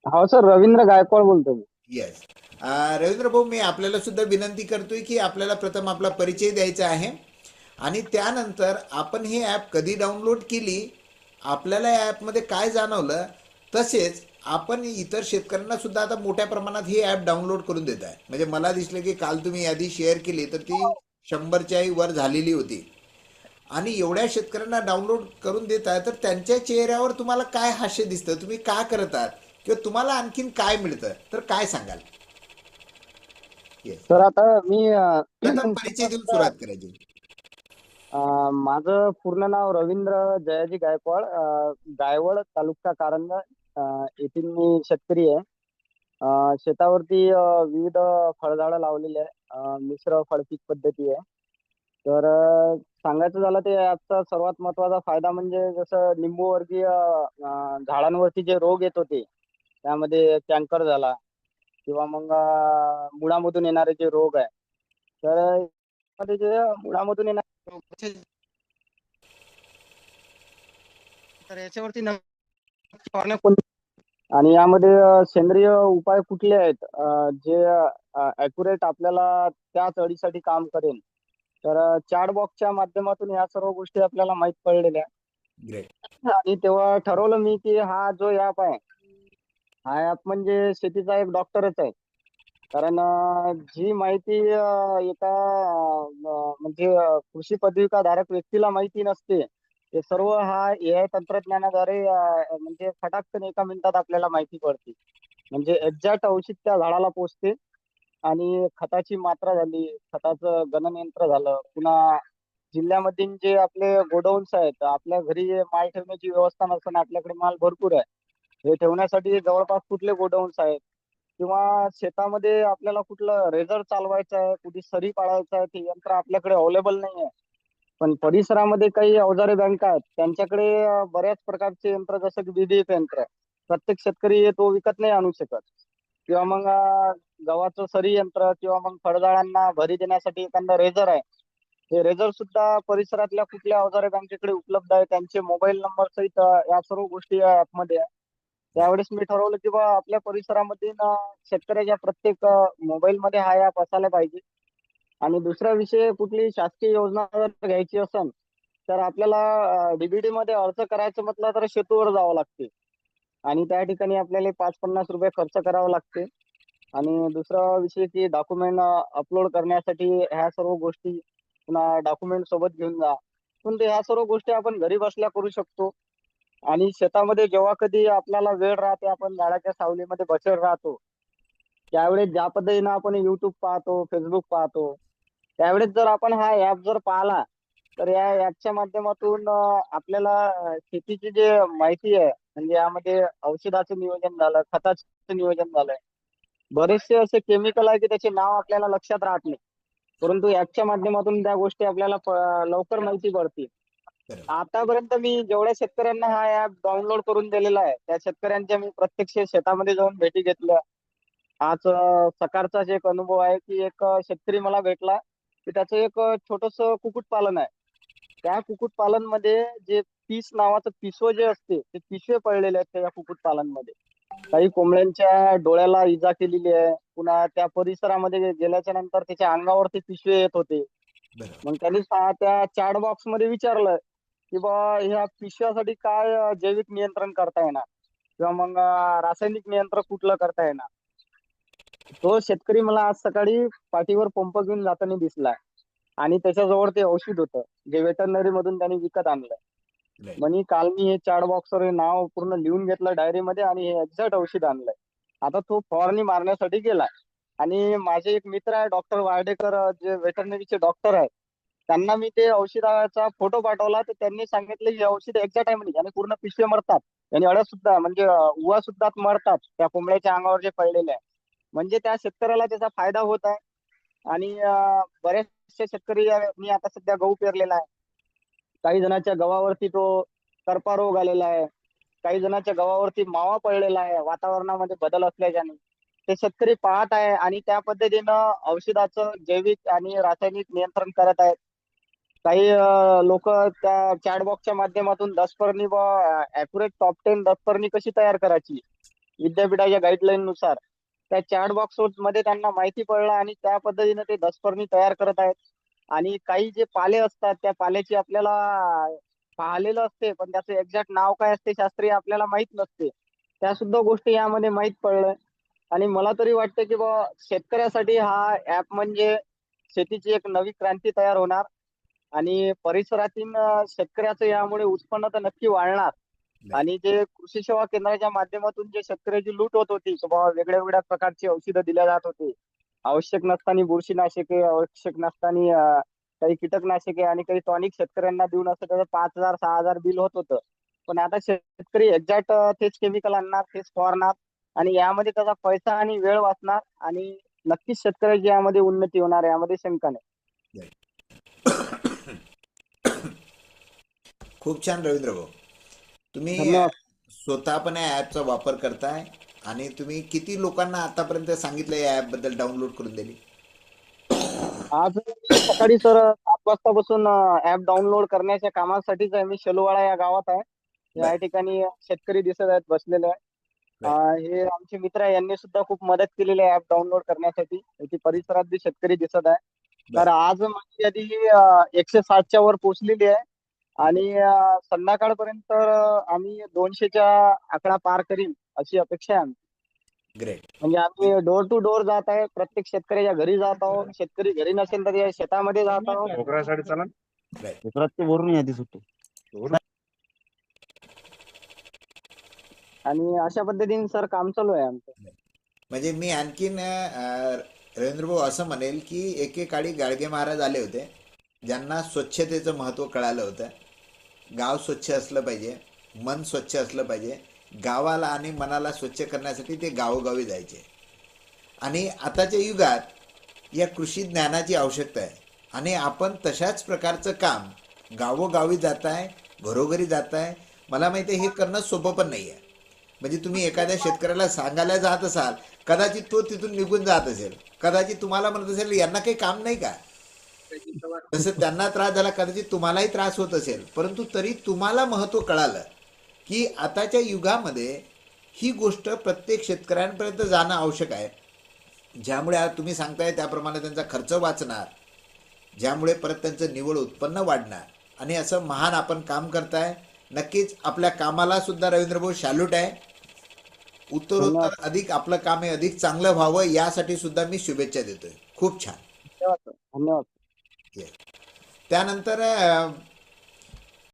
हो सर, रवींद्र गायकवाड बोलतो मी. येस. रवींद्र भाऊ, मी आपल्याला सुद्धा विनंती करतोय की आपल्याला प्रथम आपला परिचय द्यायचा आहे आणि त्यानंतर आपण ही ॲप कधी डाउनलोड केली, आपल्याला या ॲपमध्ये काय जाणवलं, तसेच आपण इतर शेतकऱ्यांना सुद्धा आता मोठ्या प्रमाणात ही ॲप डाउनलोड करून देत आहे. म्हणजे मला दिसलं की काल तुम्ही यादी शेअर केली तर ती 100च्याही वर झालेली होती. आणि एवढ्या शेतकऱ्यांना डाउनलोड करून देत आहे, तर त्यांच्या चेहऱ्यावर तुम्हाला काय हास्य दिसतं, तुम्ही का करत आहात किंवा तुम्हाला आणखीन काय मिळतं, तर काय सांगाल? येस. सर आता मी प्रथम परिचय स्वतः देऊन सुद्धा सुरुवात करायची. माझं पूर्ण नाव रवींद्र जयाजी गायकवाड, गायवळ तालुका कारंजा येथील मी शेतकरी आहे. शेतावरती विविध फळझाडं लावलेली आहे. मिश्र फळपीक पद्धती आहे. तर सांगायचं झालं ते ॲपचा सर्वात महत्त्वाचा फायदा म्हणजे जसं लिंबूवर्गीय झाडांवरती जे रोग येत होते, त्यामध्ये कॅन्कर झाला किंवा मग मुळामधून येणारे जे रोग आहे, तर मध्ये जे मुळामधून येणारे रोग तर याच्यावरती फवारण्या आणि यामध्ये सेंद्रिय उपाय कुठले आहेत जे ॲक्युरेट आपल्याला त्याच अडीसाठी काम करेल. तर चॅट बॉक्सच्या माध्यमातून या सर्व गोष्टी आपल्याला माहीत पडलेल्या आहे. ग्रेट. आणि तेव्हा ठरवलं मी की हा जो ॲप आहे, हा ॲप म्हणजे शेतीचा एक डॉक्टरच आहे. कारण जी माहिती एका म्हणजे कृषी पदविकाधारक व्यक्तीला माहिती नसते, ते सर्व हा AI तंत्रज्ञानाद्वारे म्हणजे फटाकन एका मिनिटात आपल्याला माहिती पडते. म्हणजे एक्झॅक्ट औषध त्या झाडाला पोचते. आणि खताची मात्रा झाली, खताचं गणनयंत्र झालं, पुन्हा जिल्ह्यामधील जे आपले गोडाऊन्स आहेत, आपल्या घरी माल ठेवण्याची व्यवस्था नसताना आपल्याकडे माल भरपूर आहे. हे ठेवण्यासाठी जवळपास कुठले गोडाऊन्स आहेत किंवा शेतामध्ये आपल्याला कुठलं रेझर चालवायचं आहे, कुठे सरी पाळायचं आहे, ते यंत्र आपल्याकडे अवेलेबल नाही आहे. पण परिसरामध्ये काही अवजारे बँका आहेत, त्यांच्याकडे बऱ्याच प्रकारचे यंत्र जसं की BDF यंत्र. प्रत्येक शेतकरी तो विकत नाही आणू शकत. किंवा मग गव्हाचं सरी यंत्र किंवा मग फळझाडांना भरी देण्यासाठी एखादा रेझर आहे. हे रेझर सुद्धा परिसरातल्या कुठल्या अवजारे बँकेकडे उपलब्ध आहे. त्यांचे मोबाईल नंबर सहित या सर्व गोष्टी या ॲपमध्ये आहे. त्यावेळेस मी ठरवलं की बा आपल्या परिसरामध्ये शेतकऱ्याच्या प्रत्येक मोबाईलमध्ये हा ॲप असायला पाहिजे. आणि दुसरा विषय, कुठली शासकीय योजना जर घ्यायची असेल, तर आपल्याला DBT मध्ये अर्ज करायचं म्हटलं तर शेतूवर जावं लागते. आणि त्या ठिकाणी आपल्याला 5-50 रुपये खर्च करावा लागते. आणि दुसरा विषय की डॉक्युमेंट अपलोड करण्यासाठी ह्या सर्व गोष्टी, पुन्हा डॉक्युमेंट सोबत घेऊन जा. पण ह्या सर्व गोष्टी आपण घरी बसल्या करू शकतो. आणि शेतामध्ये जेव्हा कधी आपल्याला वेळ राहते, आपण झाडाच्या सावलीमध्ये बसेल राहतो, त्यावेळेस ज्या पद्धतीनं आपण YouTube पाहतो, Facebook पाहतो, त्यावेळेस जर आपण हा ॲप जर पाहिला, तर या ॲपच्या माध्यमातून आपल्याला शेतीची जी माहिती आहे, म्हणजे यामध्ये औषधाचं नियोजन झालं, खताचं नियोजन झालंय. बरेचसे असे केमिकल आहे की त्याचे नाव आपल्याला लक्षात राहत नाही. परंतु ॲपच्या माध्यमातून त्या गोष्टी आपल्याला लवकर माहिती पडतील. बरोबर. आतापर्यंत मी जेवढ्या शेतकऱ्यांना हा ॲप डाउनलोड करून दिलेला आहे, त्या शेतकऱ्यांच्या मी प्रत्यक्ष शेतामध्ये जाऊन भेटी घेतल्या. आज सकाळचाच एक अनुभव आहे की एक शेतकरी मला भेटला की त्याचं एक छोटंसं कुक्कुटपालन आहे. त्या कुक्कुटपालनमध्ये जे पीस नावाचं पिसव जे असते, ते पिशवे पडलेले आहेत त्या कुक्कुटपालनमध्ये. काही कोंबड्यांच्या डोळ्याला इजा केलेली आहे. पुन्हा त्या परिसरामध्ये गेल्याच्या नंतर त्याच्या अंगावरती पिशवे येत होते. बरोबर. मग त्यांनी त्या चॅट बॉक्स मध्ये विचारलं की बा ह्या पिशव्यासाठी काय जैविक नियंत्रण करता येणार किंवा मग रासायनिक नियंत्रण कुठलं करता येणार. तो शेतकरी मला आज सकाळी पाठीवर पंप घेऊन जाताना दिसला. आणि त्याच्याजवळ ते औषध होतं, जे वेटरनरी मधून त्यांनी विकत आणलं. राईट. म्हणे काल मी हे चॅट बॉक्सवर हे नाव पूर्ण लिहून घेतलं डायरीमध्ये आणि हे एक्झॅक्ट औषध आणलंय. आता तो फवारणी मारण्यासाठी गेलाय. आणि माझे एक मित्र आहे डॉक्टर वार्डेकर, जे वेटरनरीचे डॉक्टर आहेत, त्यांना मी ते औषधाचा फोटो पाठवला, तर त्यांनी सांगितलं हे औषध एक्झॅक्ट आहे म्हणे, आणि पूर्ण पिशवे मरतात. आणि अळ्या सुद्धा, म्हणजे उवा सुद्धा मरतात त्या कोंबड्याच्या अंगावर जे पडलेले आहे. म्हणजे त्या शेतकऱ्याला त्याचा फायदा होत आहे. आणि बरेचसे शेतकरी मी आता सध्या गहू पेरलेला आहे. काही जणांच्या गव्हावरती तो करपा रोग आलेला आहे. काही जणांच्या गव्हावरती मावा पडलेला आहे वातावरणामध्ये बदल असल्याच्याने. ते शेतकरी पाहत आहे आणि त्या पद्धतीनं औषधाचं जैविक आणि रासायनिक नियंत्रण करत आहेत. काही लोक त्या चॅटबॉक्सच्या माध्यमातून दसपरणी ऍक्युरेट टॉप 10 दसपरणी कशी तयार करायची विद्यापीठाच्या गाईडलाईन नुसार त्या चॅट बॉक्स मध्ये त्यांना माहिती पडलं आणि त्या पद्धतीने ते दसपर्णी तयार करत आहेत. आणि काही जे पाले असतात त्या पाल्याची आपल्याला पाहिलेलं असते पण त्याचं एक्झॅक्ट नाव काय असते शास्त्रीय आपल्याला माहित नसते. त्या सुद्धा गोष्टी यामध्ये माहित पडलं. आणि मला तरी वाटतं की बा शेतकऱ्यासाठी हा ऍप म्हणजे शेतीची एक नवी क्रांती तयार होणार. आणि परिसरातील शेतकऱ्याचं यामुळे उत्पन्न तर नक्की वाढणार. आणि जे कृषी सेवा केंद्राच्या माध्यमातून जे शेतकऱ्याची लूट होत होती की बाबा वेगळ्या वेगळ्या प्रकारची औषधं दिल्या जात होती, आवश्यक नसताना बुरशीनाशके, आवश्यक नसताना काही कीटकनाशके आणि काही टॉनिक शेतकऱ्यांना देऊन असं त्याचं 5,000 6,000 बिल होत होतं. पण आता शेतकरी एक्झॅक्ट तेच केमिकल आणणार, तेच फवारणार आणि यामध्ये त्याचा पैसा आणि वेळ वाचणार. आणि नक्कीच शेतकऱ्याची यामध्ये उन्नती होणार, यामध्ये शंका नाही. खूप छान रवींद्र भाऊ. तुम्ही धन्यवाद. स्वतः पण या ॲपचा वापर करताय आणि तुम्ही किती लोकांना आतापर्यंत सांगितलं या ॲपबद्दल डाउनलोड करून दिली? आज मी सकाळी सर 7 वाजतापासून ऍप डाउनलोड करण्याच्या कामासाठीच आहे. मी शेलवाडा या गावात आहे. या बर. ठिकाणी शेतकरी दिसत आहेत बसलेले आहे. राईट. हे आमचे मित्र आहे, यांनी सुद्धा खूप मदत केलेली आहे ऍप डाउनलोड करण्यासाठी. इथे परिसरात बी शेतकरी दिसत आहे. तर बर. आज माझी यादी ही 160च्या वर पोहोचलेली आहे. आणि संध्याकाळपर्यंत आम्ही 200च्या आकडा पार करीन अशी अपेक्षा आहे आमची. ग्रेट. म्हणजे आम्ही डोर टू डोर जात आहे, प्रत्येक शेतकऱ्याच्या घरी जात आहोत. शेतकरी घरी नसेल तर या शेतामध्ये जात आहोत. राईट. प्रत्येक भरून यादी सुट्टी. आणि अशा पद्धतीने सर काम चालू आहे आमचं. म्हणजे मी आणखीन रवींद्र भाऊ असं म्हणेल की एकेकाळी गाडगे महाराज आले होते ज्यांना स्वच्छतेचं महत्त्व कळालं होतं. गाव स्वच्छ असलं पाहिजे, मन स्वच्छ असलं पाहिजे. गावाला आणि मनाला स्वच्छ करण्यासाठी ते गावोगावी जायचे. आणि आताच्या युगात या कृषी ज्ञानाची आवश्यकता आहे आणि आपण तशाच प्रकारचं काम गावोगावी जात आहे, घरोघरी जात आहे. मला माहिती आहे हे करणं सोपं पण नाही आहे. म्हणजे तुम्ही एखाद्या शेतकऱ्याला सांगायला जात असाल, कदाचित तो तिथून निघून जात असेल, कदाचित तुम्हाला म्हणत असेल यांना काही काम नाही का, तसं त्यांना त्रास झाला, कदाचित तुम्हालाही त्रास होत असेल. परंतु तरी तुम्हाला महत्त्व कळालं की आताच्या युगामध्ये ही गोष्ट प्रत्येक शेतकऱ्यांपर्यंत जाणं आवश्यक आहे. ज्यामुळे आज तुम्ही सांगताय त्याप्रमाणे त्यांचा खर्च वाचणार, ज्यामुळे परत त्यांचं निव्वळ उत्पन्न वाढणार. आणि असं महान आपण काम करताय. नक्कीच आपल्या कामाला सुद्धा रवींद्र भाऊ सॅल्यूट आहे. धन्यवाद. उत्तरोत्तर अधिक आपलं काम हे अधिक चांगलं व्हावं यासाठी सुद्धा मी शुभेच्छा देतोय. खूप छान. धन्यवाद सर. धन्यवाद. Yes. त्यानंतर